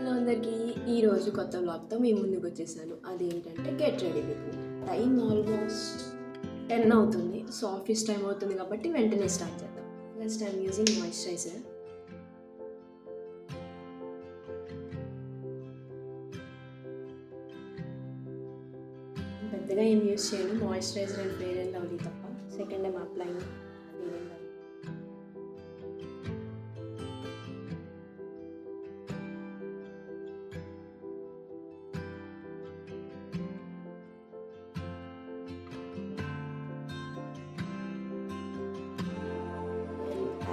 Hello అందరికీ, ఈరోజు కొత్త వ్లాగ్తో మీ ముందుకు వచ్చేసాను. అదేంటంటే get ready with me. Time almost 10 అవుతుంది. సో ఆఫీస్ టైం అవుతుంది కాబట్టి వెంటనే స్టార్ట్ చేద్దాం. First I'm using moisturiser. పెద్దగా ఏం యూజ్ చేయను, moisturiser and Fair and Lovely తప్ప. Second I'm applying Fair and Lovely.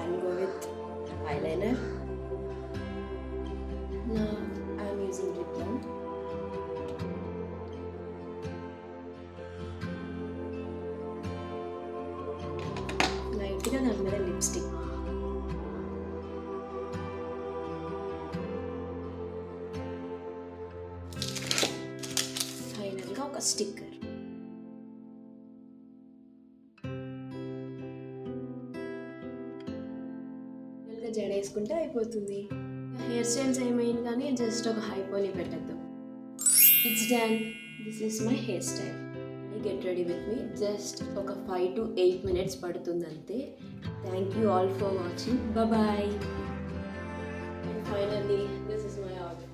I'll go with eyeliner. Now I'm using lip balm. లైట్గా దాని మీద లిప్స్టిక్. ఫైనల్గా ఒక స్టిక్కర్. జడ వేసుకుంటే అయిపోతుంది. హెయిర్ స్టైల్స్ ఏమైంది కానీ జస్ట్ ఒక హైపోని పెట్టద్దాం. It's done. This is my hairstyle. Get ready with me. జస్ట్ ఒక 5 to 8 minutes పడుతుంది అంతే. Thank you all for watching. Bye. And finally this is my outfit.